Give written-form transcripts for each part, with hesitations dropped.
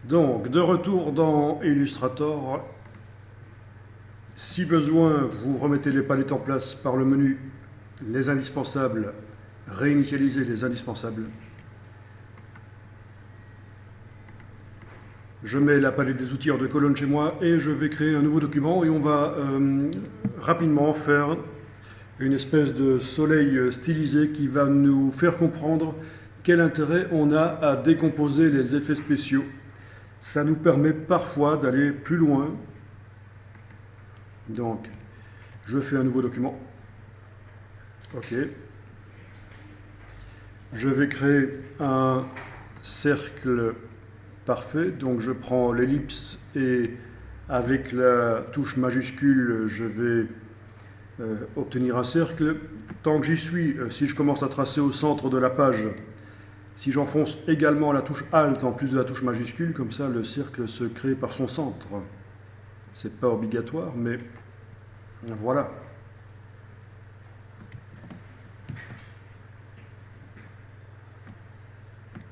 Donc, de retour dans Illustrator, si besoin, vous remettez les palettes en place par le menu Les indispensables, réinitialiser les indispensables. Je mets la palette des outils hors de colonne chez moi et je vais créer un nouveau document et on va rapidement faire une espèce de soleil stylisé qui va nous faire comprendre quel intérêt on a à décomposer les effets spéciaux. Ça nous permet parfois d'aller plus loin. Donc, je fais un nouveau document. OK. Je vais créer un cercle parfait. Donc, je prends l'ellipse et avec la touche majuscule, je vais obtenir un cercle. Tant que j'y suis, si je commence à tracer au centre de la page, si j'enfonce également la touche Alt en plus de la touche majuscule, comme ça le cercle se crée par son centre. C'est pas obligatoire, mais voilà.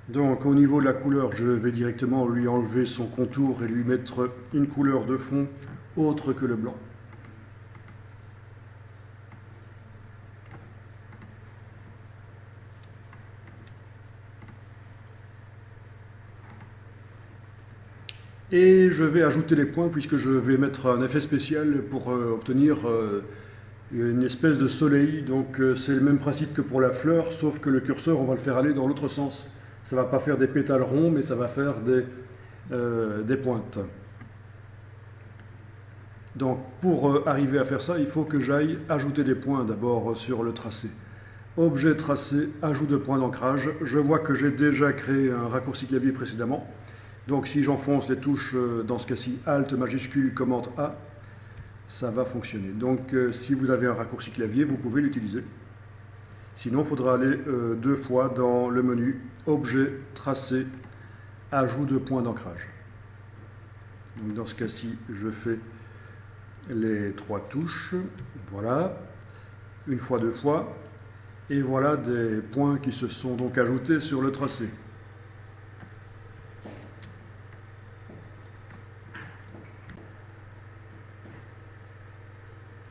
Donc au niveau de la couleur, je vais directement lui enlever son contour et lui mettre une couleur de fond autre que le blanc. Et je vais ajouter les points puisque je vais mettre un effet spécial pour obtenir une espèce de soleil. Donc c'est le même principe que pour la fleur, sauf que le curseur, on va le faire aller dans l'autre sens. Ça ne va pas faire des pétales ronds, mais ça va faire des pointes. Donc pour arriver à faire ça, il faut que j'aille ajouter des points d'abord sur le tracé. Objet tracé, ajout de points d'ancrage. Je vois que j'ai déjà créé un raccourci clavier précédemment. Donc si j'enfonce les touches, dans ce cas-ci, Alt majuscule, Commande A, ça va fonctionner. Donc si vous avez un raccourci clavier, vous pouvez l'utiliser. Sinon, il faudra aller deux fois dans le menu Objet, Tracé, Ajout de points d'ancrage. Donc dans ce cas-ci, je fais les trois touches. Voilà. Une fois, deux fois. Et voilà des points qui se sont donc ajoutés sur le tracé.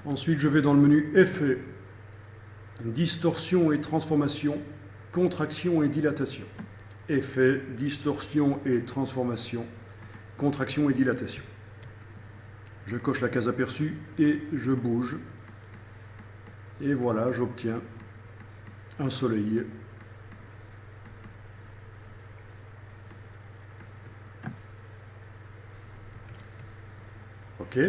Ensuite, je vais dans le menu Effet, Distorsion et Transformation, Contraction et Dilatation. Effet, Distorsion et Transformation, Contraction et Dilatation. Je coche la case aperçue et je bouge. Et voilà, j'obtiens un soleil. OK.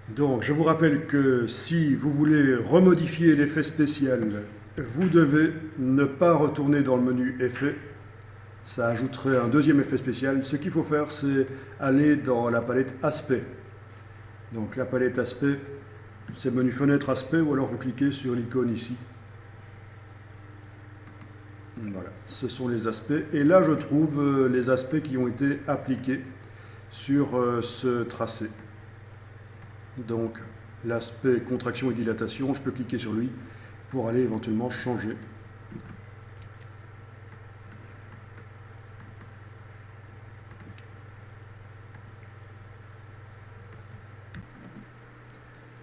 Donc, je vous rappelle que si vous voulez remodifier l'effet spécial, vous devez ne pas retourner dans le menu Effet. Ça ajouterait un deuxième effet spécial. Ce qu'il faut faire, c'est aller dans la palette Aspect. Donc, la palette Aspect, c'est le menu Fenêtre Aspect, ou alors vous cliquez sur l'icône ici. Voilà, ce sont les aspects. Et là, je trouve les aspects qui ont été appliqués sur ce tracé. Donc l'aspect contraction et dilatation, je peux cliquer sur lui pour aller éventuellement changer.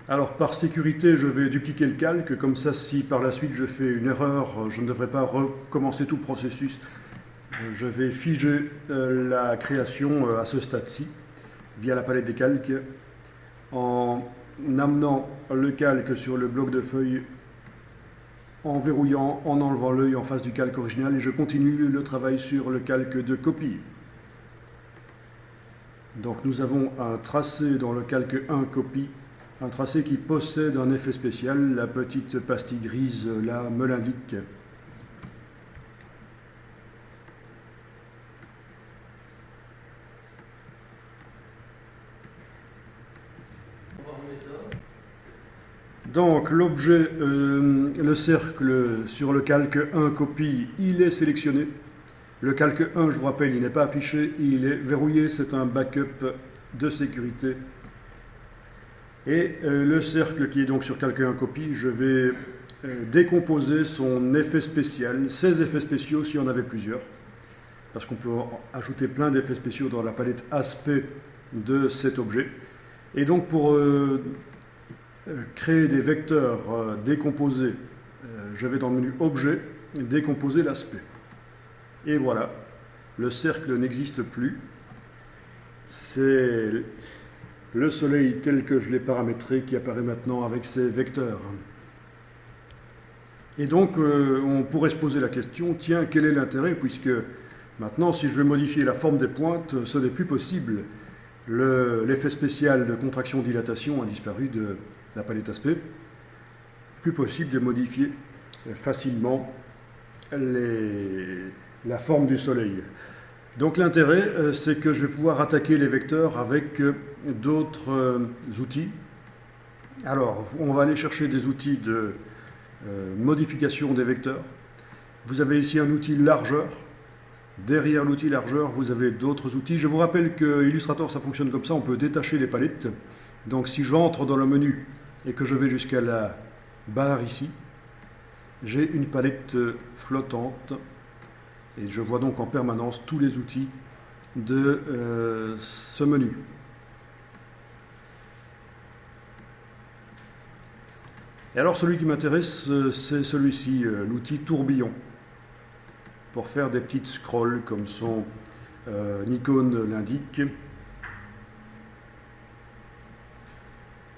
Alors par sécurité, je vais dupliquer le calque, comme ça si par la suite je fais une erreur, je ne devrais pas recommencer tout le processus. Je vais figer la création à ce stade-ci via la palette des calques, en amenant le calque sur le bloc de feuilles, en verrouillant, en enlevant l'œil en face du calque original, et je continue le travail sur le calque de copie. Donc nous avons un tracé dans le calque 1 copie, un tracé qui possède un effet spécial, la petite pastille grise là me l'indique. Donc l'objet, le cercle sur le calque 1 copie, il est sélectionné. Le calque 1, je vous rappelle, il n'est pas affiché, il est verrouillé, c'est un backup de sécurité. Et le cercle qui est donc sur calque 1 copie, je vais décomposer son effet spécial, ses effets spéciaux s'il y en avait plusieurs. parce qu'on peut ajouter plein d'effets spéciaux dans la palette aspect de cet objet. Et donc pour créer des vecteurs décomposés, je vais dans le menu Objet, décomposer l'aspect. Et voilà, le cercle n'existe plus. C'est le soleil tel que je l'ai paramétré qui apparaît maintenant avec ses vecteurs. Et donc on pourrait se poser la question, tiens, quel est l'intérêt, puisque maintenant si je veux modifier la forme des pointes, ce n'est plus possible. L'effet spécial de contraction-dilatation a disparu de la palette aspect. Plus possible de modifier facilement la forme du soleil. Donc l'intérêt, c'est que je vais pouvoir attaquer les vecteurs avec d'autres outils. Alors, on va aller chercher des outils de modification des vecteurs. Vous avez ici un outil largeur. Derrière l'outil largeur, vous avez d'autres outils. Je vous rappelle que Illustrator, ça fonctionne comme ça, on peut détacher les palettes. Donc si j'entre dans le menu et que je vais jusqu'à la barre ici, j'ai une palette flottante et je vois donc en permanence tous les outils de ce menu. Et alors celui qui m'intéresse, c'est celui-ci, l'outil tourbillon, pour faire des petites scrolls comme son icône l'indique.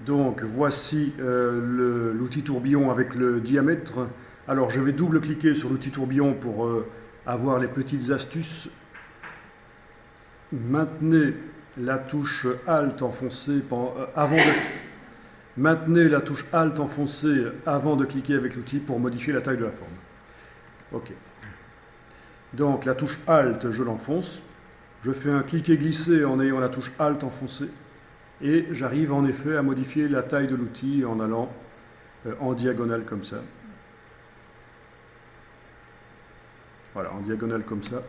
Donc voici l'outil tourbillon avec le diamètre. Alors je vais double-cliquer sur l'outil tourbillon pour avoir les petites astuces. Maintenez la touche Alt enfoncée Maintenez la touche Alt enfoncée avant de cliquer avec l'outil pour modifier la taille de la forme. Ok. Donc la touche Alt, je l'enfonce. Je fais un cliquer-glisser en ayant la touche Alt enfoncée. Et j'arrive en effet à modifier la taille de l'outil en allant en diagonale comme ça. Voilà, en diagonale comme ça.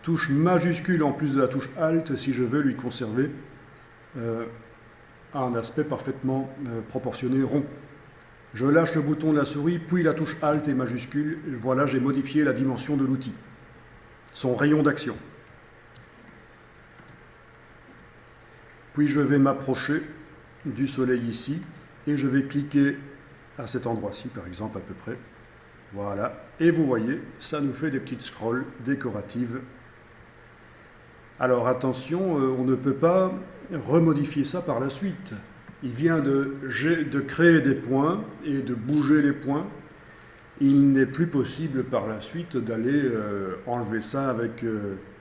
Touche majuscule en plus de la touche Alt si je veux lui conserver un aspect parfaitement proportionné rond. Je lâche le bouton de la souris, puis la touche Alt et majuscule. Voilà, j'ai modifié la dimension de l'outil, son rayon d'action. Puis je vais m'approcher du soleil ici et je vais cliquer à cet endroit-ci, par exemple, à peu près. Voilà. Et vous voyez, ça nous fait des petites scrolls décoratives. Alors attention, on ne peut pas remodifier ça par la suite. Il vient de créer des points et de bouger les points. Il n'est plus possible par la suite d'aller enlever ça avec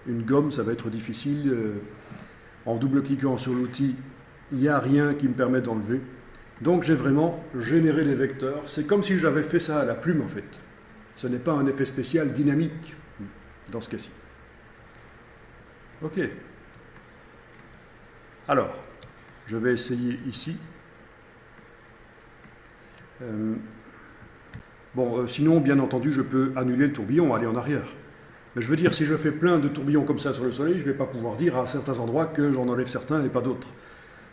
une gomme, ça va être difficile. En double-cliquant sur l'outil, il n'y a rien qui me permet d'enlever. Donc j'ai vraiment généré des vecteurs. C'est comme si j'avais fait ça à la plume en fait. Ce n'est pas un effet spécial dynamique dans ce cas-ci. Ok. Alors, je vais essayer ici. Sinon, bien entendu, je peux annuler le tourbillon, aller en arrière. Mais je veux dire, si je fais plein de tourbillons comme ça sur le soleil, je ne vais pas pouvoir dire à certains endroits que j'en enlève certains et pas d'autres.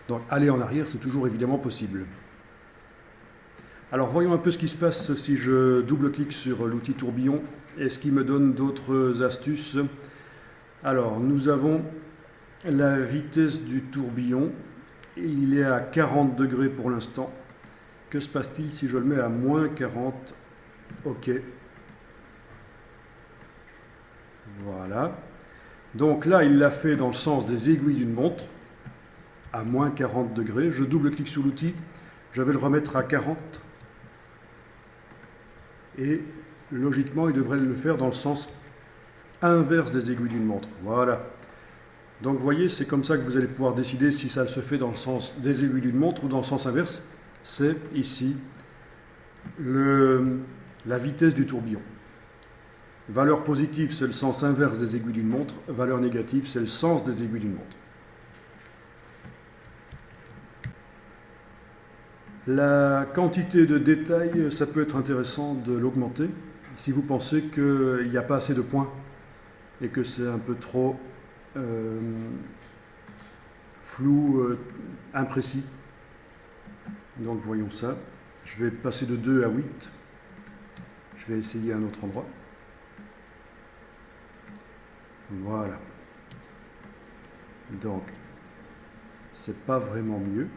Donc aller en arrière, c'est toujours évidemment possible. Alors voyons un peu ce qui se passe si je double-clique sur l'outil tourbillon et ce qui me donne d'autres astuces. Alors nous avons la vitesse du tourbillon. Il est à 40 degrés pour l'instant. Que se passe-t-il si je le mets à moins 40? Ok. Voilà. Donc là, il l'a fait dans le sens des aiguilles d'une montre, à moins 40 degrés. Je double-clique sur l'outil, je vais le remettre à 40. Et logiquement, il devrait le faire dans le sens inverse des aiguilles d'une montre. Voilà. Donc vous voyez, c'est comme ça que vous allez pouvoir décider si ça se fait dans le sens des aiguilles d'une montre ou dans le sens inverse. C'est ici la vitesse du tourbillon. Valeur positive, c'est le sens inverse des aiguilles d'une montre. Valeur négative, c'est le sens des aiguilles d'une montre. La quantité de détails, ça peut être intéressant de l'augmenter si vous pensez qu'il n'y a pas assez de points et que c'est un peu trop flou, imprécis. Donc voyons ça. Je vais passer de 2 à 8. Je vais essayer un autre endroit. Voilà. Donc, c'est pas vraiment mieux.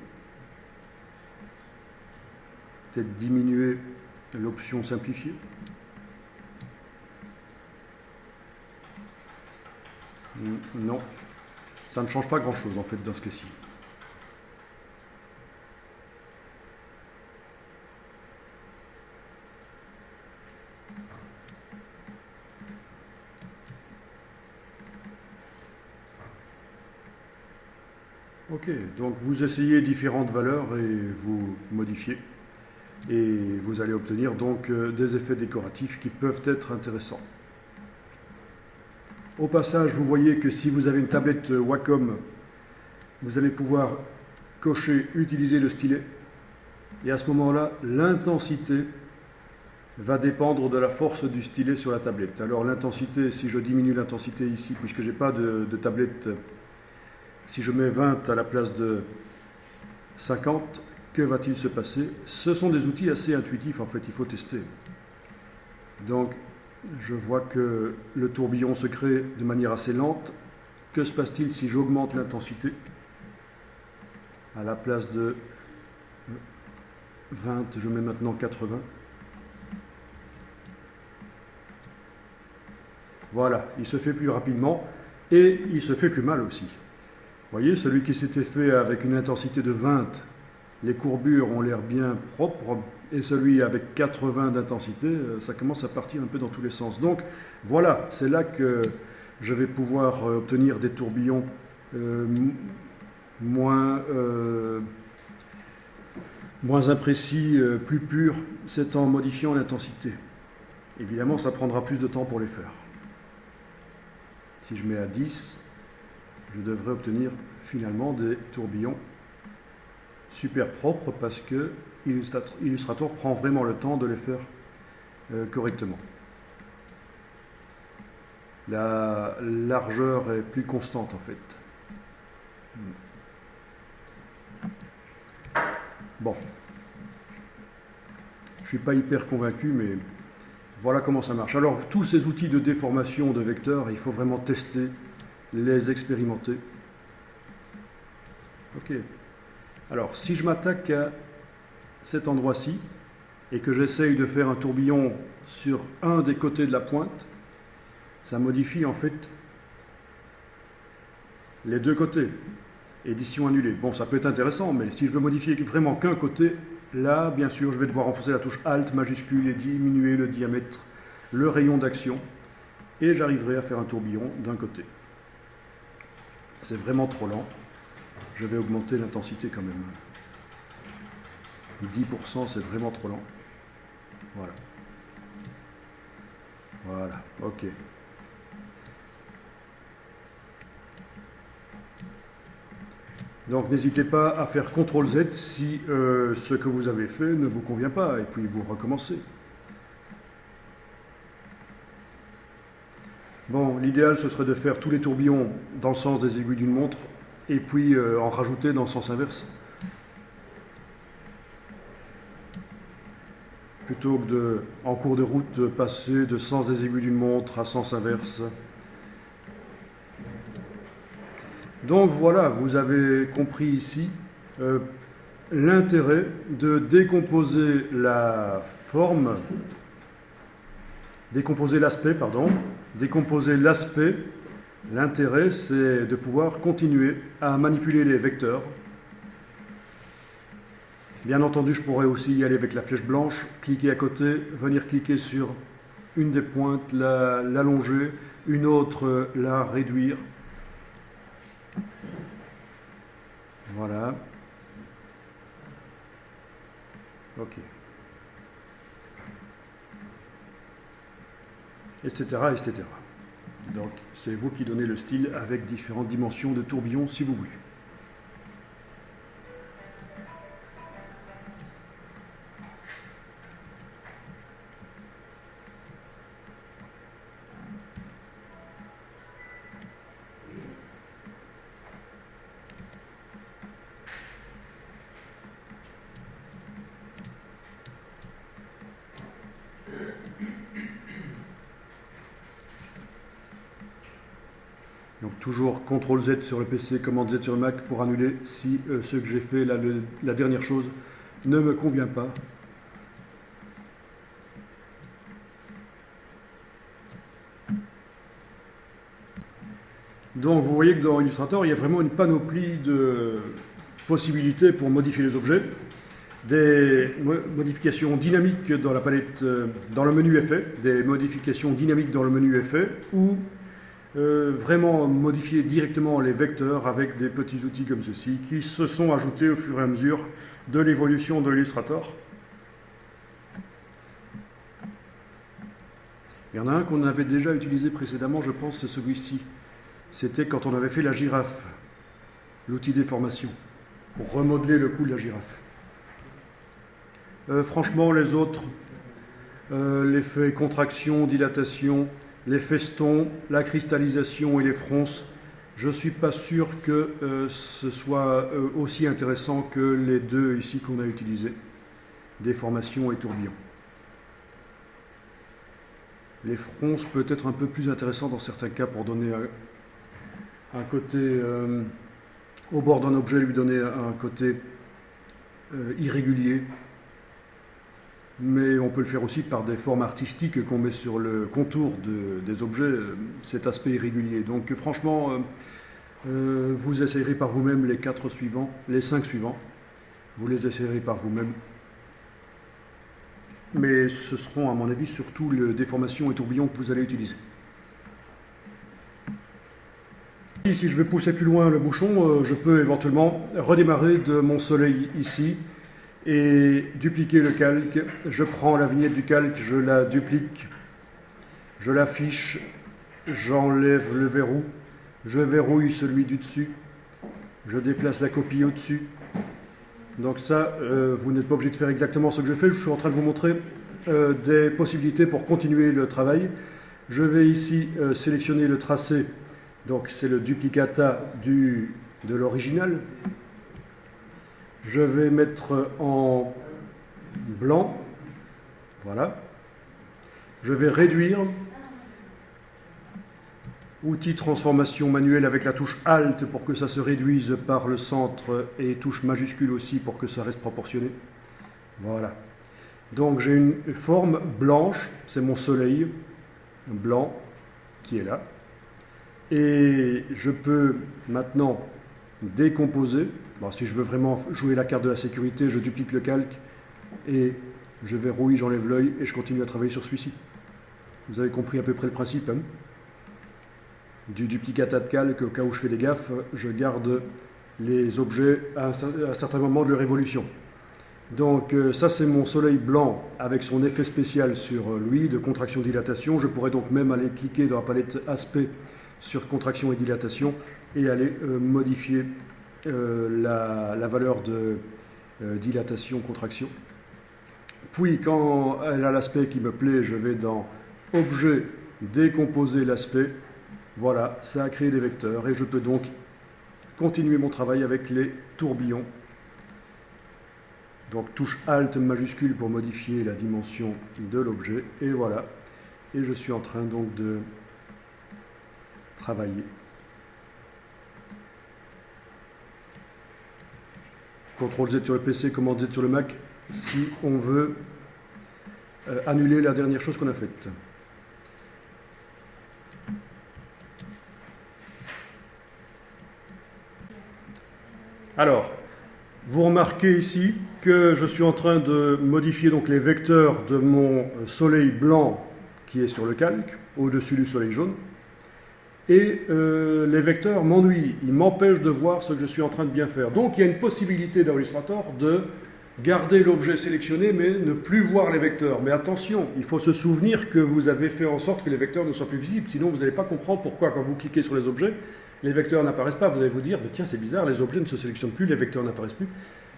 Peut-être diminuer l'option simplifiée. Non, ça ne change pas grand-chose en fait dans ce cas-ci. Ok, donc vous essayez différentes valeurs et vous modifiez. Et vous allez obtenir donc des effets décoratifs qui peuvent être intéressants. Au passage, vous voyez que si vous avez une tablette Wacom, vous allez pouvoir cocher « Utiliser le stylet ». Et à ce moment-là, l'intensité va dépendre de la force du stylet sur la tablette. Alors l'intensité, si je diminue l'intensité ici, puisque je n'ai pas de tablette, si je mets 20 à la place de 50, que va-t-il se passer? Ce sont des outils assez intuitifs, en fait, il faut tester. Donc, je vois que le tourbillon se crée de manière assez lente. Que se passe-t-il si j'augmente l'intensité? À la place de 20, je mets maintenant 80. Voilà, il se fait plus rapidement et il se fait plus mal aussi. Vous voyez, celui qui s'était fait avec une intensité de 20, les courbures ont l'air bien propres, et celui avec 80 d'intensité, ça commence à partir un peu dans tous les sens. Donc voilà, c'est là que je vais pouvoir obtenir des tourbillons moins imprécis, plus purs, c'est en modifiant l'intensité. Évidemment, ça prendra plus de temps pour les faire. Si je mets à 10, je devrais obtenir finalement des tourbillons super propres parce que Illustrator prend vraiment le temps de les faire correctement. La largeur est plus constante en fait. Bon, je ne suis pas hyper convaincu, mais voilà comment ça marche. Alors tous ces outils de déformation de vecteurs, il faut vraiment tester, les expérimenter. Ok. Alors si je m'attaque à cet endroit-ci et que j'essaye de faire un tourbillon sur un des côtés de la pointe, ça modifie en fait les deux côtés. Édition annulée. Bon, ça peut être intéressant, mais si je veux modifier vraiment qu'un côté, là, bien sûr, je vais devoir enfoncer la touche Alt majuscule et diminuer le diamètre, le rayon d'action, et j'arriverai à faire un tourbillon d'un côté. C'est vraiment trop lent. Je vais augmenter l'intensité quand même. 10%, c'est vraiment trop lent. Voilà. Voilà, ok. Donc n'hésitez pas à faire CTRL-Z si ce que vous avez fait ne vous convient pas, et puis vous recommencez. Bon, l'idéal ce serait de faire tous les tourbillons dans le sens des aiguilles d'une montre, et puis en rajouter dans le sens inverse. Plutôt que de, en cours de route, de passer de sens des aiguilles d'une montre à sens inverse. Donc voilà, vous avez compris ici l'intérêt de décomposer la forme, décomposer l'aspect. L'intérêt, c'est de pouvoir continuer à manipuler les vecteurs. Bien entendu, je pourrais aussi y aller avec la flèche blanche, cliquer à côté, venir cliquer sur une des pointes, l'allonger, une autre, la réduire. Voilà. Ok. Etc., etc. Donc, c'est vous qui donnez le style avec différentes dimensions de tourbillon si vous voulez. Donc toujours CTRL Z sur le PC, commande Z sur le Mac pour annuler si ce que j'ai fait, là, la dernière chose, ne me convient pas. Donc vous voyez que dans Illustrator, il y a vraiment une panoplie de possibilités pour modifier les objets. Des modifications dynamiques dans la palette, dans le menu Effet, des modifications dynamiques dans le menu Effet, ou vraiment modifier directement les vecteurs avec des petits outils comme ceci, qui se sont ajoutés au fur et à mesure de l'évolution de Illustrator. Il y en a un qu'on avait déjà utilisé précédemment, je pense, c'est celui-ci. C'était quand on avait fait la girafe, l'outil déformation, pour remodeler le cou de la girafe. Franchement, les autres, l'effet contraction, dilatation, les festons, la cristallisation et les fronces, je ne suis pas sûr que ce soit aussi intéressant que les deux ici qu'on a utilisés, déformation et tourbillon. Les fronces peut être un peu plus intéressant dans certains cas pour donner un côté, au bord d'un objet, lui donner un côté irrégulier. Mais on peut le faire aussi par des formes artistiques qu'on met sur le contour des objets, cet aspect irrégulier. Donc franchement, vous essayerez par vous-même les 4 suivants, les 5 suivants. Vous les essayerez par vous-même. Mais ce seront, à mon avis, surtout les déformations et tourbillons que vous allez utiliser. Si je vais pousser plus loin le bouchon, je peux éventuellement redémarrer de mon soleil ici et dupliquer le calque. Je prends la vignette du calque, je la duplique, je l'affiche, j'enlève le verrou, je verrouille celui du dessus, je déplace la copie au-dessus. Donc ça, vous n'êtes pas obligé de faire exactement ce que je fais, je suis en train de vous montrer des possibilités pour continuer le travail. Je vais ici sélectionner le tracé, donc c'est le duplicata de l'original. Je vais mettre en blanc, voilà. Je vais réduire, outil transformation manuelle avec la touche Alt pour que ça se réduise par le centre et touche majuscule aussi pour que ça reste proportionné. Voilà. Donc j'ai une forme blanche, c'est mon soleil blanc qui est là. Et je peux maintenant décomposer. Bon, si je veux vraiment jouer la carte de la sécurité, je duplique le calque et je verrouille, j'enlève l'œil et je continue à travailler sur celui-ci. Vous avez compris à peu près le principe, hein? Du duplicata de calque, au cas où je fais des gaffes, je garde les objets à un certain moment de leur évolution. Donc ça c'est mon soleil blanc avec son effet spécial sur lui de contraction-dilatation. Je pourrais donc même aller cliquer dans la palette aspect sur contraction et dilatation et aller modifier la valeur de dilatation-contraction. Puis quand elle a l'aspect qui me plaît, je vais dans objet, décomposer l'aspect. Voilà, ça a créé des vecteurs et je peux donc continuer mon travail avec les tourbillons. Donc touche Alt majuscule pour modifier la dimension de l'objet et voilà. Et je suis en train donc de travailler. CTRL Z sur le PC, commande Z sur le Mac si on veut annuler la dernière chose qu'on a faite. Alors, vous remarquez ici que je suis en train de modifier donc les vecteurs de mon soleil blanc qui est sur le calque, au-dessus du soleil jaune. Et les vecteurs m'ennuient, ils m'empêchent de voir ce que je suis en train de bien faire. Donc il y a une possibilité dans Illustrator de garder l'objet sélectionné mais ne plus voir les vecteurs. Mais attention, il faut se souvenir que vous avez fait en sorte que les vecteurs ne soient plus visibles, sinon vous n'allez pas comprendre pourquoi quand vous cliquez sur les objets, les vecteurs n'apparaissent pas. Vous allez vous dire, tiens c'est bizarre, les objets ne se sélectionnent plus, les vecteurs n'apparaissent plus.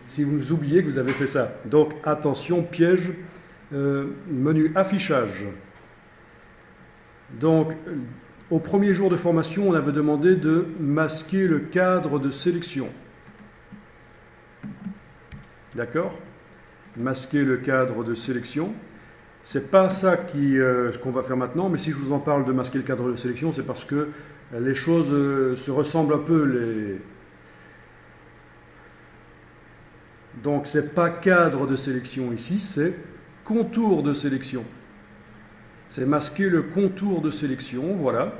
Si vous oubliez que vous avez fait ça. Donc attention, piège, menu affichage. Donc au premier jour de formation, on avait demandé de masquer le cadre de sélection. D'accord? Masquer le cadre de sélection. C'est pas ça qu'on va faire maintenant, mais si je vous en parle de masquer le cadre de sélection, c'est parce que Les choses se ressemblent un peu. Donc c'est pas cadre de sélection ici, c'est contour de sélection. C'est masquer le contour de sélection, voilà.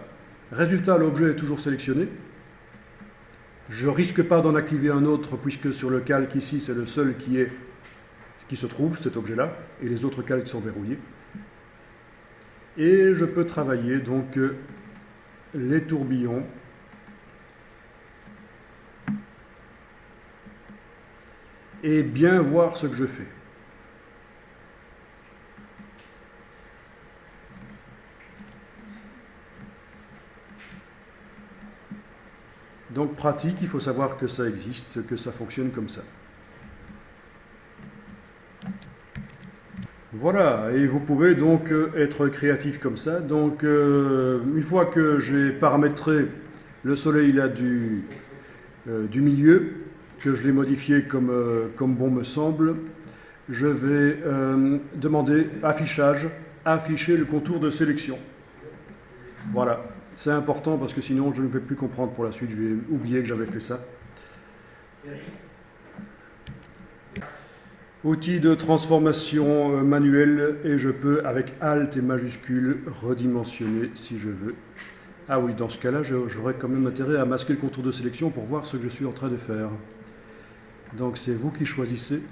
Résultat, l'objet est toujours sélectionné. Je risque pas d'en activer un autre puisque sur le calque ici, c'est le seul qui se trouve, cet objet-là, et les autres calques sont verrouillés. Et je peux travailler donc les tourbillons et bien voir ce que je fais. Donc pratique, il faut savoir que ça existe, que ça fonctionne comme ça. Voilà, et vous pouvez donc être créatif comme ça. Donc une fois que j'ai paramétré le soleil là du milieu, que je l'ai modifié comme bon me semble, je vais demander affichage, afficher le contour de sélection. Voilà, c'est important parce que sinon je ne vais plus comprendre pour la suite, je vais oublier que j'avais fait ça. Outil de transformation manuelle et je peux avec Alt et majuscule redimensionner si je veux. Ah oui, dans ce cas-là, j'aurais quand même intérêt à masquer le contour de sélection pour voir ce que je suis en train de faire. Donc c'est vous qui choisissez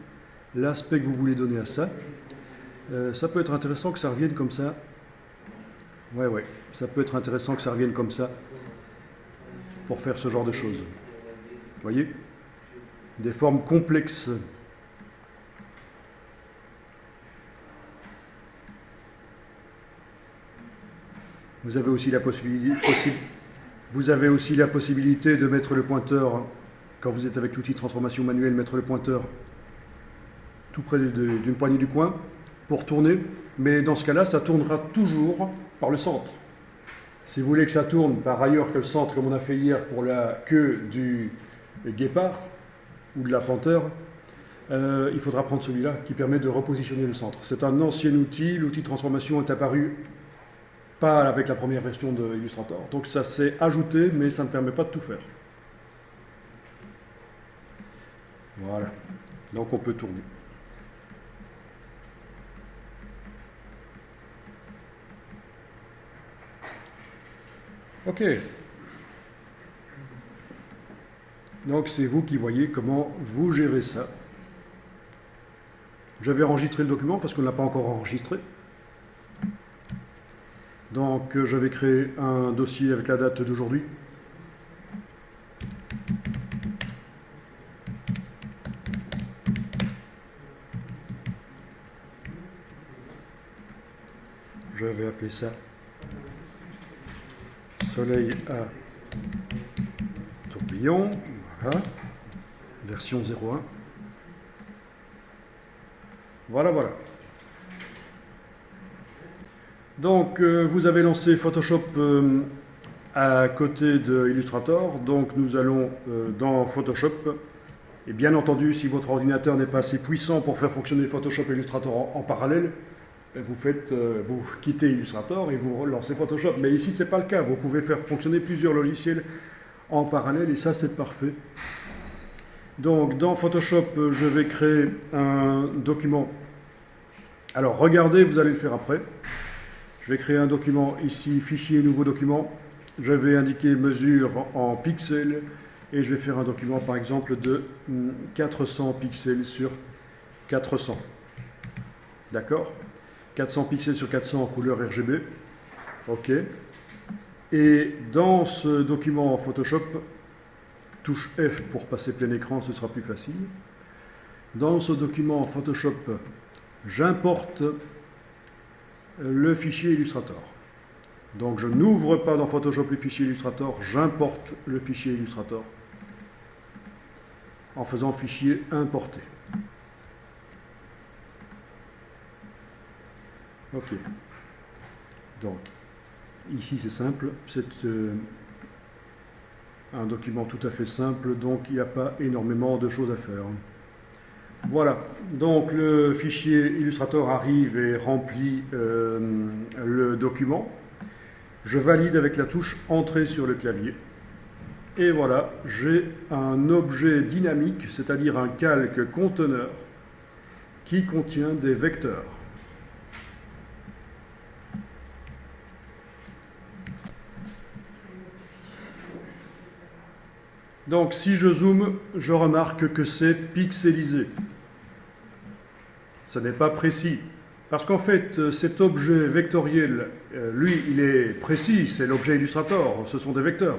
l'aspect que vous voulez donner à ça. Ça peut être intéressant que ça revienne comme ça. Ouais, ça peut être intéressant que ça revienne comme ça pour faire ce genre de choses. Vous voyez? Des formes complexes. Vous avez aussi la possibilité de mettre le pointeur, quand vous êtes avec l'outil de transformation manuelle, mettre le pointeur tout près d'une poignée du coin pour tourner. Mais dans ce cas-là, ça tournera toujours par le centre. Si vous voulez que ça tourne par ailleurs que le centre, comme on a fait hier pour la queue du guépard ou de la panthère, il faudra prendre celui-là qui permet de repositionner le centre. C'est un ancien outil. L'outil de transformation est apparu pas avec la première version de Illustrator. Donc ça s'est ajouté, mais ça ne permet pas de tout faire. Voilà. Donc on peut tourner. Ok. Donc c'est vous qui voyez comment vous gérez ça. Je vais enregistrer le document parce qu'on ne l'a pas encore enregistré. Donc je vais créer un dossier avec la date d'aujourd'hui. Je vais appeler ça Soleil à tourbillon. Voilà. Version 01. Voilà. Donc, vous avez lancé Photoshop à côté de Illustrator. Donc, nous allons dans Photoshop. Et bien entendu, si votre ordinateur n'est pas assez puissant pour faire fonctionner Photoshop et Illustrator en parallèle, vous quittez Illustrator et vous lancez Photoshop. Mais ici, ce n'est pas le cas. Vous pouvez faire fonctionner plusieurs logiciels en parallèle et ça, c'est parfait. Donc, dans Photoshop, je vais créer un document. Alors, regardez, vous allez le faire après. Je vais créer un document ici, fichier, nouveau document. Je vais indiquer mesure en pixels et je vais faire un document par exemple de 400 pixels sur 400. D'accord? 400 pixels sur 400 en couleur RGB. OK. Et dans ce document en Photoshop, touche F pour passer plein écran, ce sera plus facile. Dans ce document en Photoshop, j'importe le fichier Illustrator. Donc je n'ouvre pas dans Photoshop le fichier Illustrator, j'importe le fichier Illustrator en faisant fichier importer. Ok. Donc ici c'est simple, c'est un document tout à fait simple, donc il n'y a pas énormément de choses à faire. Voilà, donc le fichier Illustrator arrive et remplit le document. Je valide avec la touche Entrée sur le clavier. Et voilà, j'ai un objet dynamique, c'est-à-dire un calque conteneur, qui contient des vecteurs. Donc si je zoome, je remarque que c'est pixelisé. Ce n'est pas précis. Parce qu'en fait, cet objet vectoriel, lui, il est précis, c'est l'objet Illustrator, ce sont des vecteurs.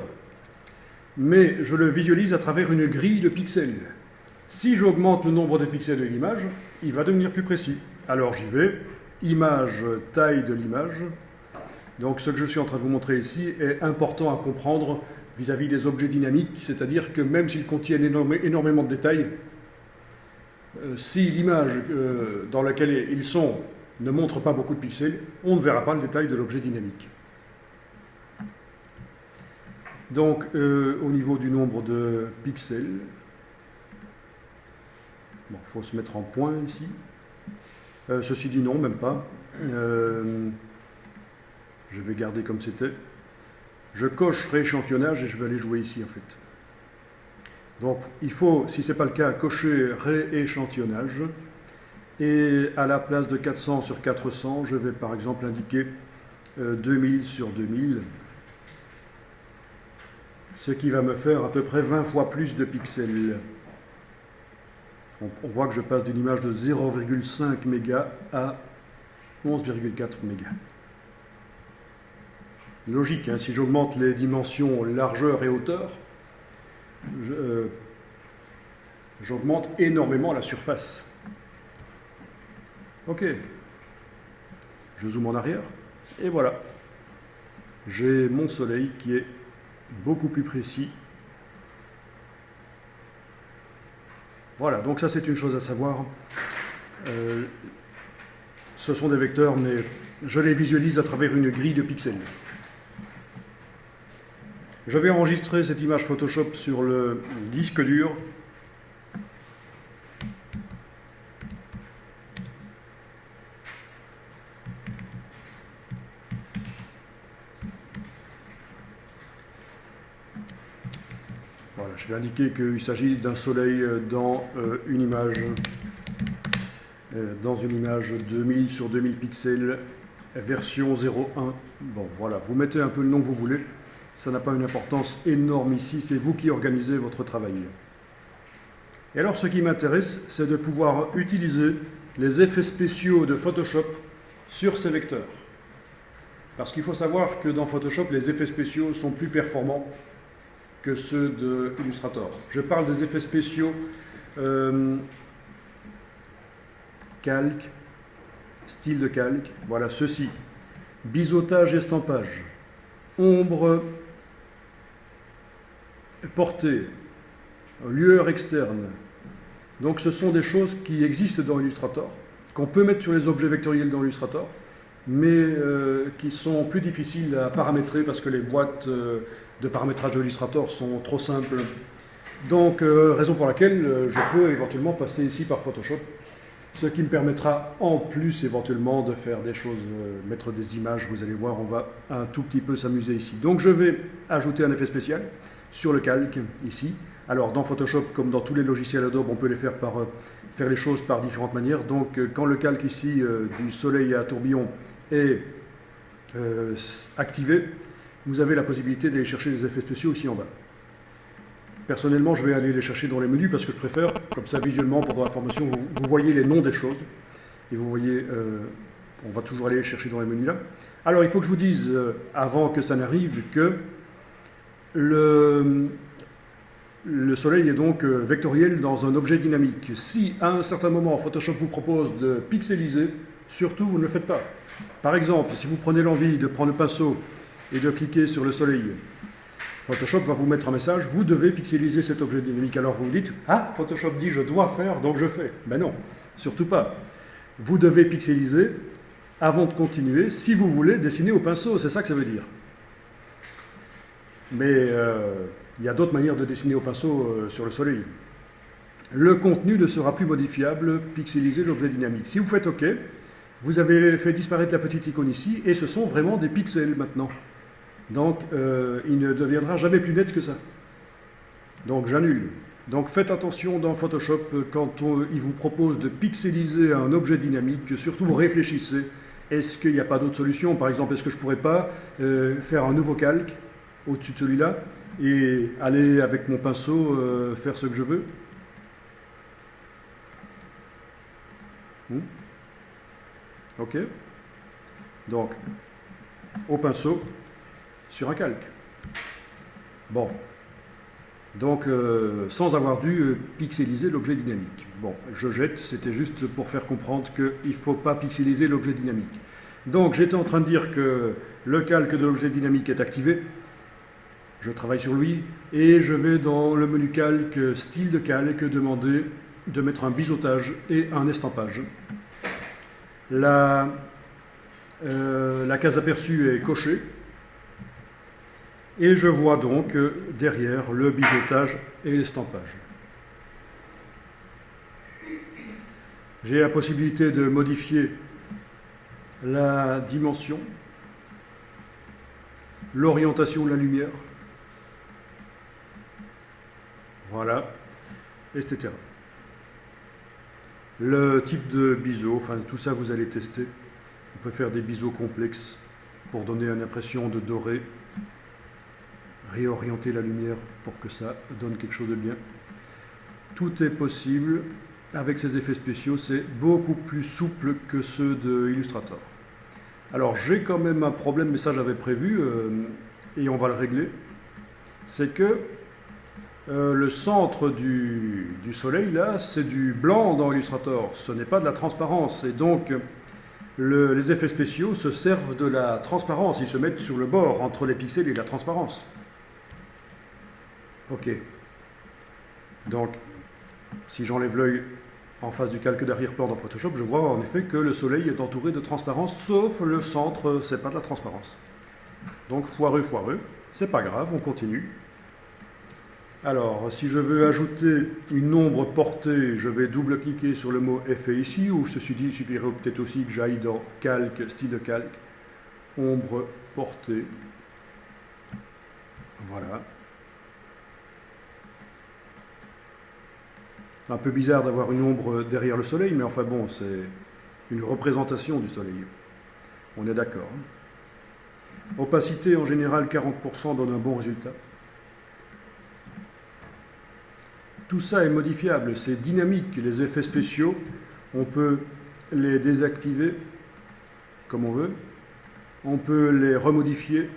Mais je le visualise à travers une grille de pixels. Si j'augmente le nombre de pixels de l'image, il va devenir plus précis. Alors j'y vais, image, taille de l'image. Donc ce que je suis en train de vous montrer ici est important à comprendre vis-à-vis des objets dynamiques, c'est-à-dire que même s'ils contiennent énormément de détails, si l'image dans laquelle ils sont ne montre pas beaucoup de pixels, on ne verra pas le détail de l'objet dynamique. Donc, au niveau du nombre de pixels, bon, faut se mettre en point ici. Ceci dit non, même pas. Je vais garder comme c'était. Je coche rééchantillonnage et je vais aller jouer ici en fait. Donc, il faut, si ce n'est pas le cas, cocher rééchantillonnage. Et à la place de 400 sur 400, je vais par exemple indiquer 2000 sur 2000. Ce qui va me faire à peu près 20 fois plus de pixels. On voit que je passe d'une image de 0,5 mégas à 11,4 mégas. Logique, hein, si j'augmente les dimensions largeur et hauteur, j'augmente énormément la surface. Ok, je zoome en arrière, et voilà. J'ai mon soleil qui est beaucoup plus précis. Voilà, donc ça c'est une chose à savoir. Ce sont des vecteurs, mais je les visualise à travers une grille de pixels. Je vais enregistrer cette image Photoshop sur le disque dur. Voilà, je vais indiquer qu'il s'agit d'un soleil dans une image 2000 sur 2000 pixels, version 0.1. Bon, voilà, vous mettez un peu le nom que vous voulez. Ça n'a pas une importance énorme ici, c'est vous qui organisez votre travail. Et alors, ce qui m'intéresse, c'est de pouvoir utiliser les effets spéciaux de Photoshop sur ces vecteurs. Parce qu'il faut savoir que dans Photoshop, les effets spéciaux sont plus performants que ceux de Illustrator. Je parle des effets spéciaux calque, style de calque, voilà ceci, biseautage, estampage, ombre, portée, lueur externe. Donc ce sont des choses qui existent dans Illustrator, qu'on peut mettre sur les objets vectoriels dans Illustrator, mais qui sont plus difficiles à paramétrer parce que les boîtes de paramétrage de Illustrator sont trop simples. Donc, raison pour laquelle je peux éventuellement passer ici par Photoshop, ce qui me permettra en plus éventuellement de faire des choses, mettre des images, vous allez voir, on va un tout petit peu s'amuser ici. Donc je vais ajouter un effet spécial sur le calque ici. Alors dans Photoshop, comme dans tous les logiciels Adobe, on peut les faire les choses par différentes manières. Donc quand le calque ici du soleil à tourbillon est activé, vous avez la possibilité d'aller chercher les effets spéciaux ici en bas. Personnellement, je vais aller les chercher dans les menus parce que je préfère, comme ça visuellement, pendant la formation, vous voyez les noms des choses. Et vous voyez, on va toujours aller les chercher dans les menus là. Alors, il faut que je vous dise, avant que ça n'arrive, que le soleil est donc vectoriel dans un objet dynamique. Si, à un certain moment, Photoshop vous propose de pixeliser, surtout, vous ne le faites pas. Par exemple, si vous prenez l'envie de prendre le pinceau et de cliquer sur le soleil, Photoshop va vous mettre un message, vous devez pixeliser cet objet dynamique. Alors vous vous dites, ah, Photoshop dit je dois faire, donc je fais. Ben non, surtout pas. Vous devez pixeliser avant de continuer, si vous voulez dessiner au pinceau, c'est ça que ça veut dire. Mais il y a d'autres manières de dessiner au pinceau sur le soleil. Le contenu ne sera plus modifiable, pixeliser l'objet dynamique. Si vous faites OK, vous avez fait disparaître la petite icône ici, et ce sont vraiment des pixels maintenant. Donc, il ne deviendra jamais plus net que ça. Donc, j'annule. Donc, faites attention dans Photoshop quand il vous propose de pixeliser un objet dynamique. Surtout, réfléchissez. Est-ce qu'il n'y a pas d'autre solution? Par exemple, est-ce que je ne pourrais pas faire un nouveau calque au-dessus de celui-là et aller avec mon pinceau faire ce que je veux? Ok. Donc, au pinceau, sur un calque. Bon. Donc, sans avoir dû pixeliser l'objet dynamique. Bon, je jette, c'était juste pour faire comprendre qu'il ne faut pas pixeliser l'objet dynamique. Donc, j'étais en train de dire que le calque de l'objet dynamique est activé. Je travaille sur lui et je vais dans le menu calque, style de calque, demander de mettre un biseautage et un estampage. La case aperçue est cochée. Et je vois donc derrière le biseautage et l'estampage. J'ai la possibilité de modifier la dimension, l'orientation de la lumière, voilà, etc. Le type de biseau, enfin tout ça vous allez tester. On peut faire des biseaux complexes pour donner une impression de doré. Réorienter la lumière pour que ça donne quelque chose de bien. Tout est possible avec ces effets spéciaux, c'est beaucoup plus souple que ceux de Illustrator. Alors j'ai quand même un problème, mais ça j'avais prévu, et on va le régler. C'est que le centre du soleil, là, c'est du blanc dans Illustrator, ce n'est pas de la transparence, et donc les effets spéciaux se servent de la transparence, ils se mettent sur le bord, entre les pixels et la transparence. Ok. Donc, si j'enlève l'œil en face du calque d'arrière-plan dans Photoshop, je vois en effet que le soleil est entouré de transparence, sauf le centre, c'est pas de la transparence. Donc, foireux, c'est pas grave, on continue. Alors, si je veux ajouter une ombre portée, je vais double-cliquer sur le mot effet ici, ou ceci dit, il suffirait peut-être aussi que j'aille dans calque, style de calque, ombre portée. Voilà. C'est un peu bizarre d'avoir une ombre derrière le soleil, mais enfin bon, c'est une représentation du soleil. On est d'accord. Opacité, en général, 40% donne un bon résultat. Tout ça est modifiable, c'est dynamique. Les effets spéciaux, on peut les désactiver comme on veut. On peut les remodifier.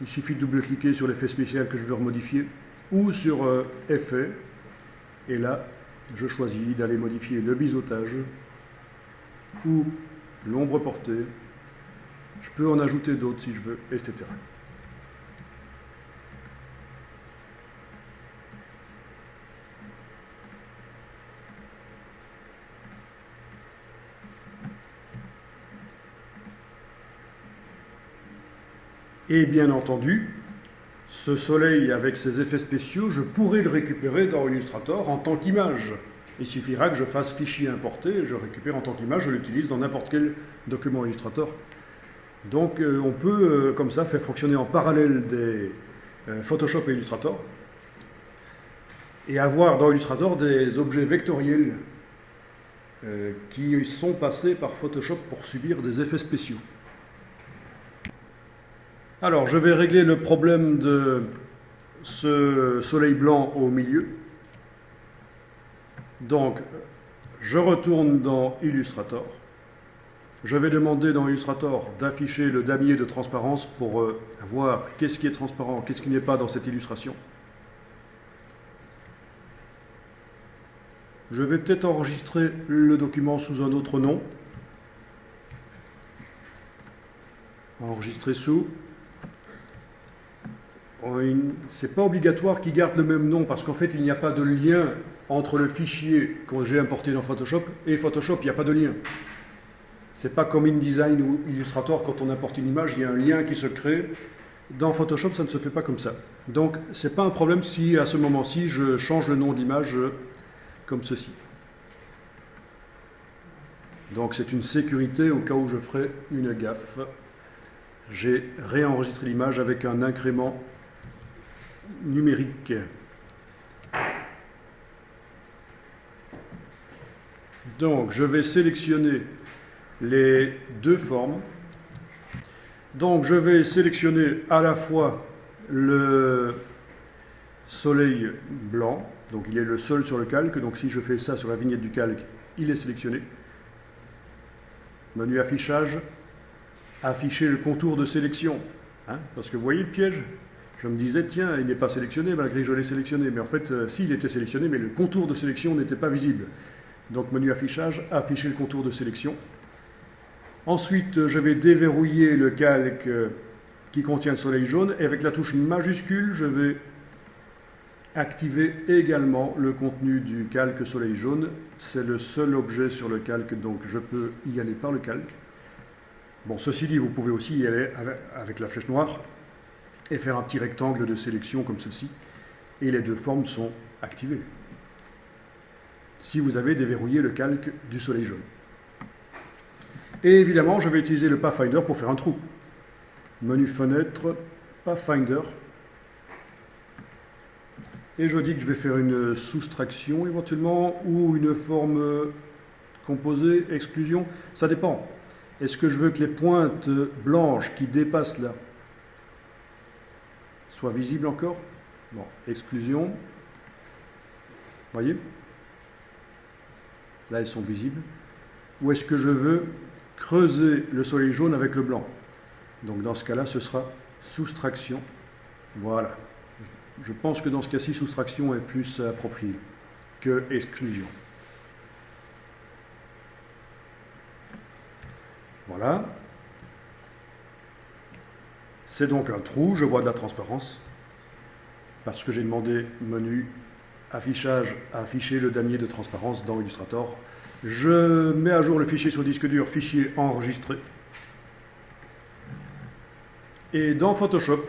Il suffit de double-cliquer sur l'effet spécial que je veux remodifier ou sur effet. Et là, je choisis d'aller modifier le biseautage ou l'ombre portée. Je peux en ajouter d'autres si je veux, etc. Et bien entendu, ce soleil avec ses effets spéciaux, je pourrais le récupérer dans Illustrator en tant qu'image. Il suffira que je fasse fichier importé, je récupère en tant qu'image, je l'utilise dans n'importe quel document Illustrator. Donc on peut comme ça faire fonctionner en parallèle des Photoshop et Illustrator et avoir dans Illustrator des objets vectoriels qui sont passés par Photoshop pour subir des effets spéciaux. Alors, je vais régler le problème de ce soleil blanc au milieu. Donc, je retourne dans Illustrator. Je vais demander dans Illustrator d'afficher le damier de transparence pour voir qu'est-ce qui est transparent, qu'est-ce qui n'est pas dans cette illustration. Je vais peut-être enregistrer le document sous un autre nom. Enregistrer sous. C'est pas obligatoire qu'il garde le même nom parce qu'en fait il n'y a pas de lien entre le fichier que j'ai importé dans Photoshop et Photoshop, il n'y a pas de lien. C'est pas comme InDesign ou Illustrator, quand on importe une image, il y a un lien qui se crée. Dans Photoshop, ça ne se fait pas comme ça. Donc c'est pas un problème si à ce moment-ci je change le nom d'image comme ceci. Donc c'est une sécurité au cas où je ferai une gaffe. j'ai réenregistré l'image avec un incrément numérique. Donc, je vais sélectionner les deux formes. Donc, je vais sélectionner à la fois le soleil blanc, donc il est le seul sur le calque, donc si je fais ça sur la vignette du calque, il est sélectionné. Menu affichage, afficher le contour de sélection. Parce que vous voyez le piège? Je me disais, tiens, il n'est pas sélectionné malgré que je l'ai sélectionné. Mais en fait, si, il était sélectionné, mais le contour de sélection n'était pas visible. Donc, menu affichage, afficher le contour de sélection. Ensuite, je vais déverrouiller le calque qui contient le soleil jaune. Et avec la touche majuscule, je vais activer également le contenu du calque soleil jaune. C'est le seul objet sur le calque, donc je peux y aller par le calque. Bon, ceci dit, vous pouvez aussi y aller avec la flèche noire et faire un petit rectangle de sélection comme ceci. Et les deux formes sont activées. Si vous avez déverrouillé le calque du soleil jaune. Et évidemment, je vais utiliser le Pathfinder pour faire un trou. Menu fenêtre, Pathfinder. Et je dis que je vais faire une soustraction éventuellement, ou une forme composée, exclusion. Ça dépend. Est-ce que je veux que les pointes blanches qui dépassent là soient visibles encore? Bon, exclusion. Voyez? Là, elles sont visibles. Ou est-ce que je veux creuser le soleil jaune avec le blanc? Donc dans ce cas-là, ce sera soustraction. Voilà. Je pense que dans ce cas-ci, soustraction est plus appropriée que exclusion. Voilà. C'est donc un trou, je vois de la transparence, parce que j'ai demandé menu affichage à afficher le damier de transparence dans Illustrator. Je mets à jour le fichier sur disque dur, fichier enregistré. Et dans Photoshop,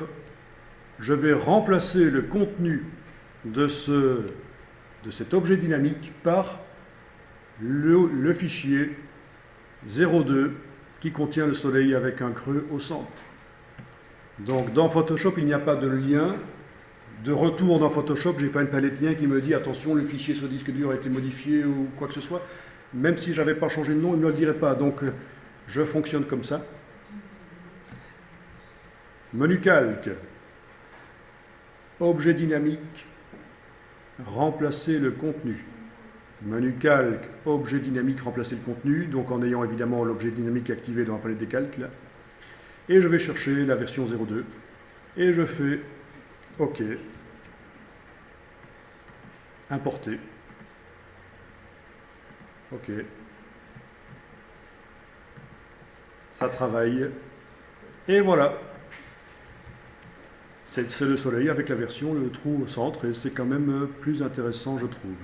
je vais remplacer le contenu de cet objet dynamique par le fichier 02 qui contient le soleil avec un creux au centre. Donc dans Photoshop, il n'y a pas de lien. De retour dans Photoshop, je n'ai pas une palette lien qui me dit attention, le fichier sur disque dur a été modifié ou quoi que ce soit. Même si je n'avais pas changé de nom, il ne me le dirait pas. Donc je fonctionne comme ça. Menu calque. Objet dynamique. Remplacer le contenu. Menu calque, objet dynamique, remplacer le contenu. Donc en ayant évidemment l'objet dynamique activé dans la palette des calques. Là. Et je vais chercher la version 02. Et je fais OK. Importer. OK. Ça travaille. Et voilà. C'est le soleil avec la version, le trou au centre, et c'est quand même plus intéressant, je trouve.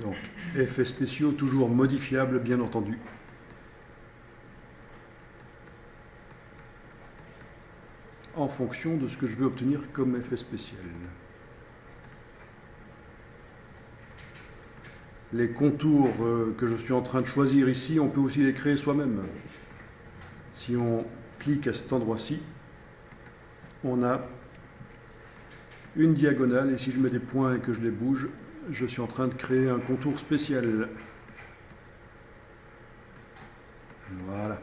Donc, effets spéciaux toujours modifiables, bien entendu. En fonction de ce que je veux obtenir comme effet spécial. Les contours que je suis en train de choisir ici, on peut aussi les créer soi-même. Si on clique à cet endroit-ci, on a une diagonale, et si je mets des points et que je les bouge, je suis en train de créer un contour spécial. Voilà.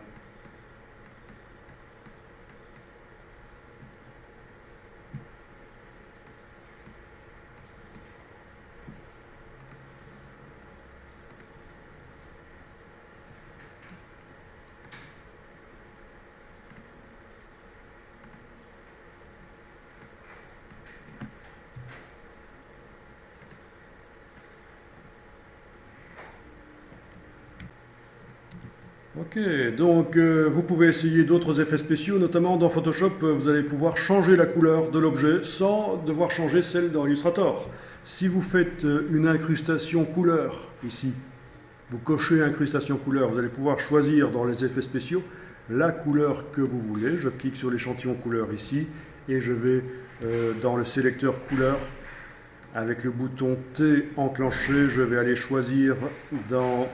Ok, donc vous pouvez essayer d'autres effets spéciaux, notamment dans Photoshop, vous allez pouvoir changer la couleur de l'objet sans devoir changer celle dans Illustrator. Si vous faites une incrustation couleur, ici, Vous cochez incrustation couleur, vous allez pouvoir choisir dans les effets spéciaux la couleur que vous voulez. Je clique sur l'échantillon couleur ici et je vais dans le sélecteur couleur avec le bouton T enclenché. Je vais aller choisir dans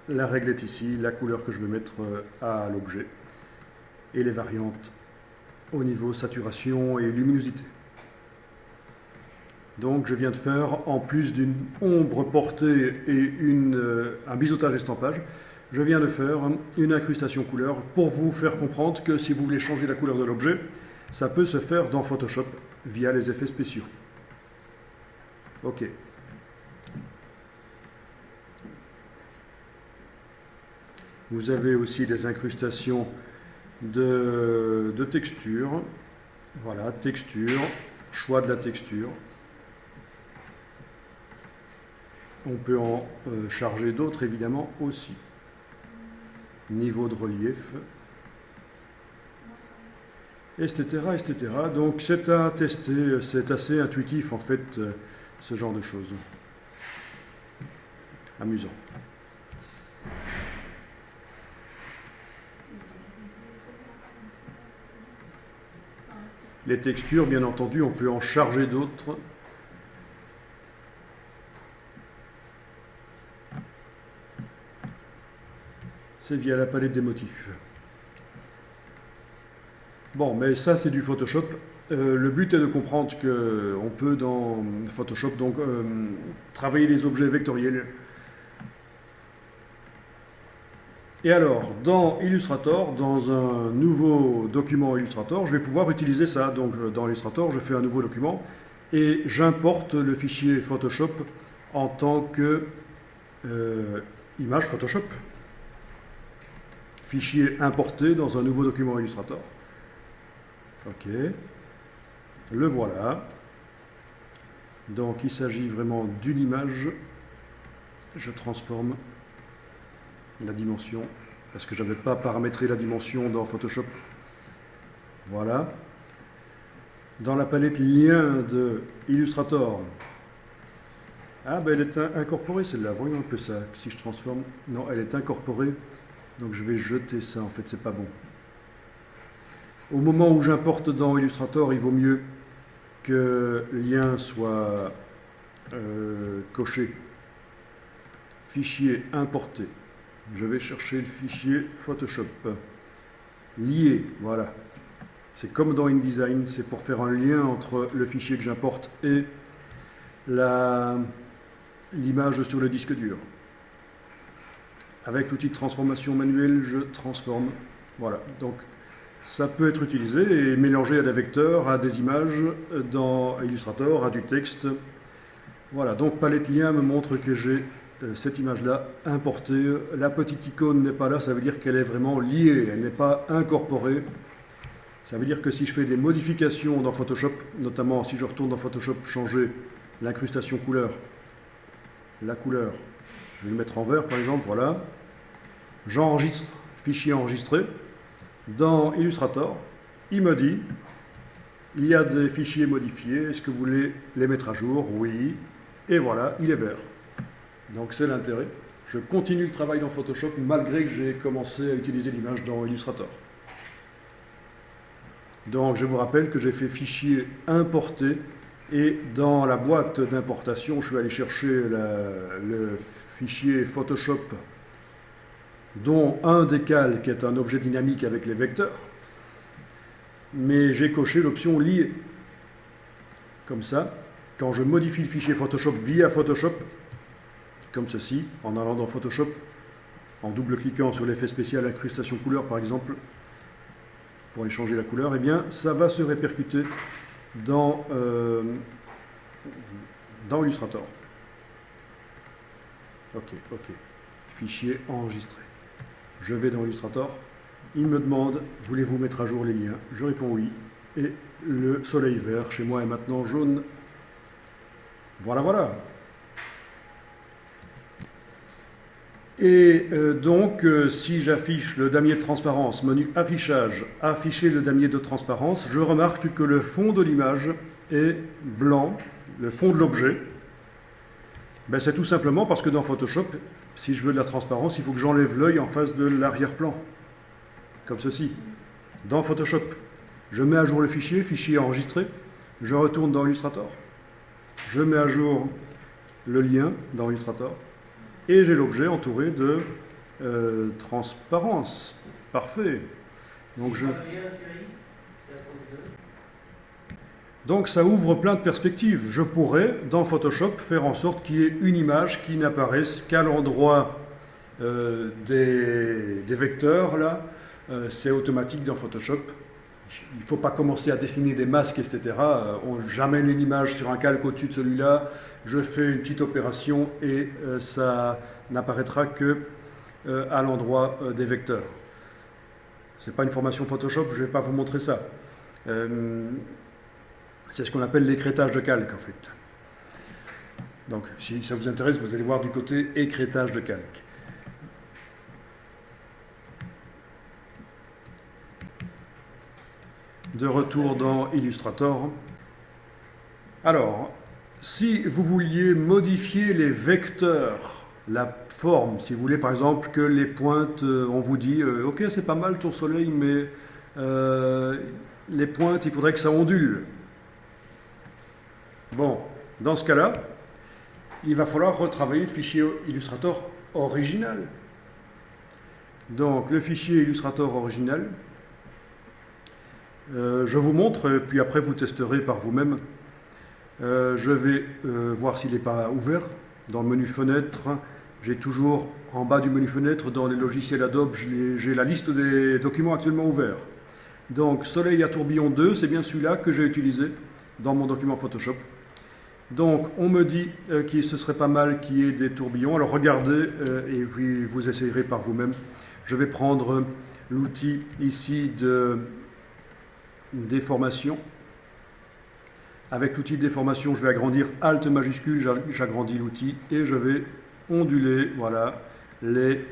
la réglette ici la couleur que je veux mettre à l'objet et les variantes au niveau saturation et luminosité. Donc je viens de faire, en plus d'une ombre portée et un biseautage estampage, je viens de faire une incrustation couleur pour vous faire comprendre que si vous voulez changer la couleur de l'objet, ça peut se faire dans Photoshop via les effets spéciaux. Ok. Vous avez aussi des incrustations de texture. Voilà, texture, choix de la texture. On peut en charger d'autres évidemment aussi. Niveau de relief, etc., etc. Donc c'est à tester, c'est assez intuitif en fait, ce genre de choses. Amusant. Les textures, bien entendu, on peut en charger d'autres. C'est via la palette des motifs. Bon, mais ça c'est du Photoshop. Le but est de comprendre qu'on peut dans Photoshop donc travailler les objets vectoriels. Et alors, dans Illustrator, dans un nouveau document Illustrator, je vais pouvoir utiliser ça. Donc dans Illustrator, je fais un nouveau document et j'importe le fichier Photoshop en tant que image Photoshop. Fichier importé dans un nouveau document Illustrator. Ok. Le voilà. Donc il s'agit vraiment d'une image. Je transforme la dimension parce que je n'avais pas paramétré la dimension dans Photoshop. Voilà. Dans la palette lien de Illustrator. Ah ben elle est incorporée celle-là. Voyons un peu ça. Si je transforme. Non, elle est incorporée. Donc je vais jeter ça, en fait, c'est pas bon. Au moment où j'importe dans Illustrator, il vaut mieux que le lien soit coché. Fichier importé. Je vais chercher le fichier Photoshop. Lié, voilà. C'est comme dans InDesign, c'est pour faire un lien entre le fichier que j'importe et l'image sur le disque dur. Avec l'outil de transformation manuelle, je transforme. Voilà, donc ça peut être utilisé et mélangé à des vecteurs, à des images dans Illustrator, à du texte. Voilà, donc palette lien me montre que j'ai cette image-là importée. La petite icône n'est pas là, ça veut dire qu'elle est vraiment liée, elle n'est pas incorporée. Ça veut dire que si je fais des modifications dans Photoshop, notamment si je retourne dans Photoshop, changer l'incrustation couleur, la couleur, je vais le mettre en vert par exemple, voilà. J'enregistre, fichier enregistré. Dans Illustrator, il me dit, il y a des fichiers modifiés, est-ce que vous voulez les mettre à jour? Oui. Et voilà, il est vert. Donc c'est l'intérêt. Je continue le travail dans Photoshop malgré que j'ai commencé à utiliser l'image dans Illustrator. Donc je vous rappelle que j'ai fait fichier importé et dans la boîte d'importation, je suis allé chercher le fichier Photoshop dont un des calques est un objet dynamique avec les vecteurs, mais j'ai coché l'option liée. Comme ça, quand je modifie le fichier Photoshop via Photoshop, comme ceci, en allant dans Photoshop, en double-cliquant sur l'effet spécial incrustation couleur par exemple, pour aller changer la couleur, eh bien ça va se répercuter dans Illustrator. Ok. Fichier enregistré. Je vais dans Illustrator. Il me demande, voulez-vous mettre à jour les liens? Je réponds oui. Et le soleil vert chez moi est maintenant jaune. Voilà. Et donc, si j'affiche le damier de transparence, menu affichage, afficher le damier de transparence, je remarque que le fond de l'image est blanc, le fond de l'objet, Ben, c'est tout simplement parce que dans Photoshop, si je veux de la transparence, il faut que j'enlève l'œil en face de l'arrière-plan. Comme ceci. Dans Photoshop, je mets à jour le fichier, fichier enregistré, je retourne dans Illustrator, je mets à jour le lien dans Illustrator, et j'ai l'objet entouré de transparence. Parfait. Donc ça ouvre plein de perspectives. Je pourrais, dans Photoshop, faire en sorte qu'il y ait une image qui n'apparaisse qu'à l'endroit des vecteurs, là. C'est automatique dans Photoshop. Il ne faut pas commencer à dessiner des masques, etc. J'amène une image sur un calque au-dessus de celui-là, je fais une petite opération et ça n'apparaîtra que à l'endroit des vecteurs. Ce n'est pas une formation Photoshop, je ne vais pas vous montrer ça. C'est ce qu'on appelle l'écrêtage de calque, en fait. Donc, si ça vous intéresse, vous allez voir du côté écrêtage de calque. De retour dans Illustrator. Alors, si vous vouliez modifier les vecteurs, la forme, si vous voulez par exemple que les pointes, on vous dit ok c'est pas mal ton soleil, mais les pointes il faudrait que ça ondule. Bon, dans ce cas-là, il va falloir retravailler le fichier Illustrator original. Donc le fichier Illustrator original, je vous montre, puis après vous testerez par vous-même. Je vais voir s'il n'est pas ouvert. Dans le menu fenêtre, j'ai toujours en bas du menu fenêtre, dans les logiciels Adobe, j'ai la liste des documents actuellement ouverts. Donc Soleil à tourbillon 2, c'est bien celui-là que j'ai utilisé dans mon document Photoshop. Donc on me dit que ce serait pas mal qu'il y ait des tourbillons. Alors regardez et vous essayerez par vous-même. Je vais prendre l'outil ici de déformation. Avec l'outil de déformation, je vais agrandir Alt majuscule, j'agrandis l'outil et je vais onduler, voilà, les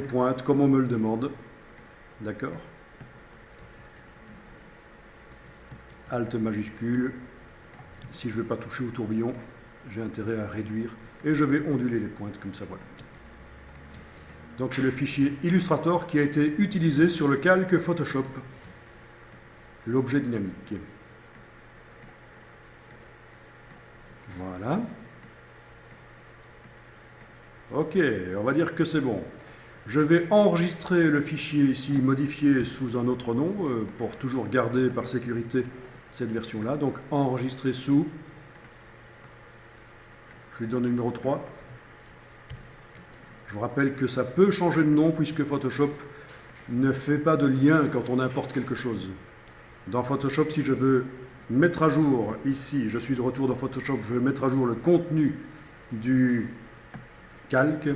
pointes comme on me le demande. D'accord? Alt majuscule. Si je ne veux pas toucher au tourbillon, j'ai intérêt à réduire et je vais onduler les pointes comme ça, voilà. Donc c'est le fichier Illustrator qui a été utilisé sur le calque Photoshop, l'objet dynamique. Voilà. Ok, on va dire que c'est bon. Je vais enregistrer le fichier ici, modifié sous un autre nom, pour toujours garder par sécurité cette version-là. Donc enregistrer sous, je lui donne le numéro 3. Je vous rappelle que ça peut changer de nom puisque Photoshop ne fait pas de lien quand on importe quelque chose. Dans Photoshop, si je veux mettre à jour, ici, je suis de retour dans Photoshop, je vais mettre à jour le contenu du calque,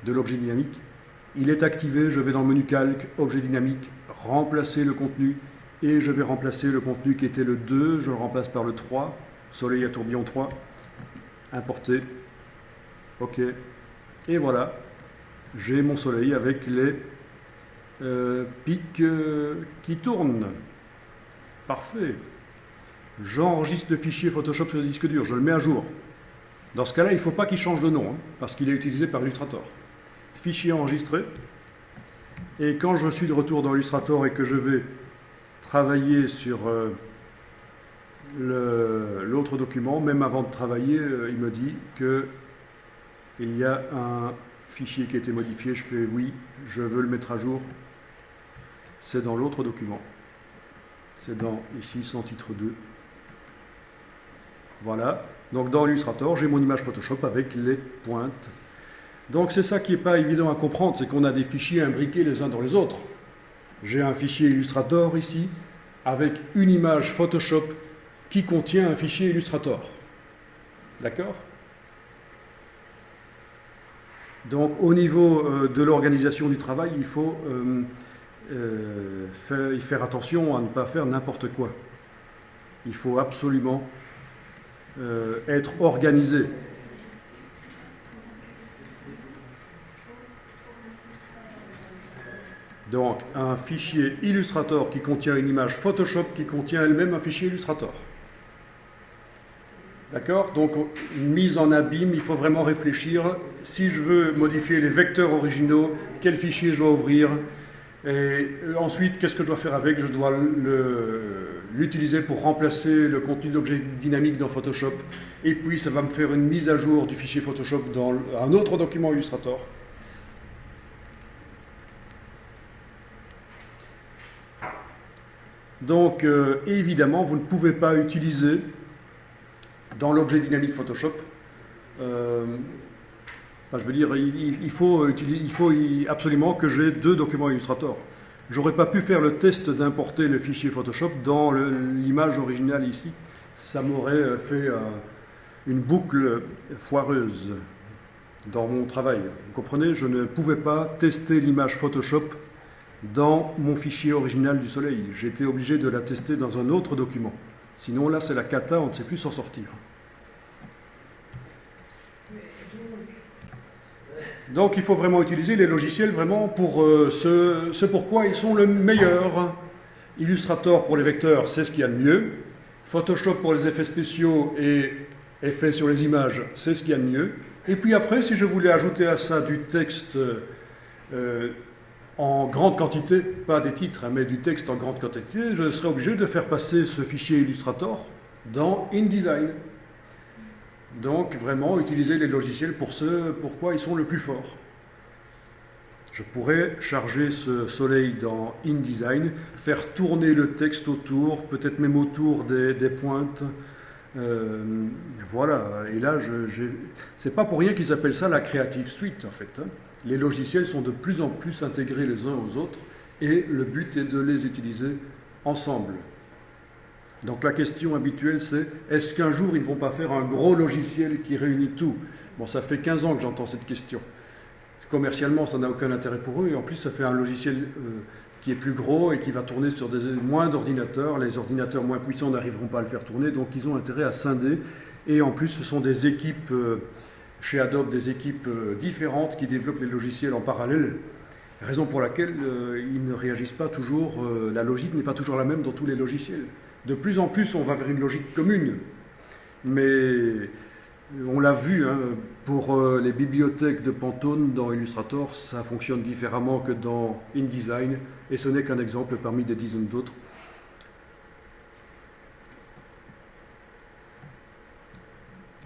de l'objet dynamique. Il est activé, je vais dans le menu calque, objet dynamique, remplacer le contenu, et je vais remplacer le contenu qui était le 2, je le remplace par le 3, soleil à tourbillon 3, importer, ok, et voilà, j'ai mon soleil avec les pics qui tournent. Parfait. J'enregistre le fichier Photoshop sur le disque dur, je le mets à jour. Dans ce cas-là, il ne faut pas qu'il change de nom, parce qu'il est utilisé par Illustrator. Fichier enregistré. Et quand je suis de retour dans Illustrator et que je vais travailler sur l'autre document, même avant de travailler, il me dit qu'il y a un fichier qui a été modifié. Je fais oui, je veux le mettre à jour. C'est dans l'autre document. C'est dans, ici, sans titre 2. Voilà. Donc dans Illustrator, j'ai mon image Photoshop avec les pointes. Donc c'est ça qui n'est pas évident à comprendre, c'est qu'on a des fichiers imbriqués les uns dans les autres. J'ai un fichier Illustrator ici, avec une image Photoshop qui contient un fichier Illustrator. D'accord? Donc au niveau de l'organisation du travail, il faut faire attention à ne pas faire n'importe quoi. Il faut absolument être organisé. Donc, un fichier Illustrator qui contient une image Photoshop qui contient elle-même un fichier Illustrator. D'accord? Donc, mise en abîme, il faut vraiment réfléchir. Si je veux modifier les vecteurs originaux, quel fichier je dois ouvrir? Et ensuite, qu'est-ce que je dois faire avec? Je dois l'utiliser pour remplacer le contenu d'objet dynamique dans Photoshop. Et puis, ça va me faire une mise à jour du fichier Photoshop dans un autre document Illustrator. Donc, évidemment, vous ne pouvez pas utiliser dans l'objet dynamique Photoshop. Je veux dire, il faut absolument que j'ai deux documents Illustrator. J'aurais pas pu faire le test d'importer le fichier Photoshop dans l'image originale ici. Ça m'aurait fait une boucle foireuse dans mon travail. Vous comprenez? Je ne pouvais pas tester l'image Photoshop dans mon fichier original du soleil. J'étais obligé de la tester dans un autre document. Sinon, là, c'est la cata, on ne sait plus s'en sortir. Donc, il faut vraiment utiliser les logiciels vraiment pour ce pourquoi ils sont le meilleur. Illustrator pour les vecteurs, c'est ce qu'il y a de mieux. Photoshop pour les effets spéciaux et effets sur les images, c'est ce qu'il y a de mieux. Et puis après, si je voulais ajouter à ça du texte en grande quantité, pas des titres, mais du texte en grande quantité, je serais obligé de faire passer ce fichier Illustrator dans InDesign. Donc vraiment utiliser les logiciels pour ce pourquoi ils sont le plus forts. Je pourrais charger ce soleil dans InDesign, faire tourner le texte autour, peut-être même autour des pointes. Voilà, et là, c'est pas pour rien qu'ils appellent ça la Creative Suite en fait. Les logiciels sont de plus en plus intégrés les uns aux autres et le but est de les utiliser ensemble. Donc la question habituelle c'est, est-ce qu'un jour ils ne vont pas faire un gros logiciel qui réunit tout? Bon, ça fait 15 ans que j'entends cette question. Commercialement, ça n'a aucun intérêt pour eux et en plus ça fait un logiciel qui est plus gros et qui va tourner sur moins d'ordinateurs. Les ordinateurs moins puissants n'arriveront pas à le faire tourner, donc ils ont intérêt à scinder. Et en plus, ce sont des équipes, chez Adobe, des équipes différentes qui développent les logiciels en parallèle. Raison pour laquelle ils ne réagissent pas toujours, la logique n'est pas toujours la même dans tous les logiciels. De plus en plus, on va vers une logique commune. Mais on l'a vu, hein, pour les bibliothèques de Pantone dans Illustrator, ça fonctionne différemment que dans InDesign, et ce n'est qu'un exemple parmi des dizaines d'autres.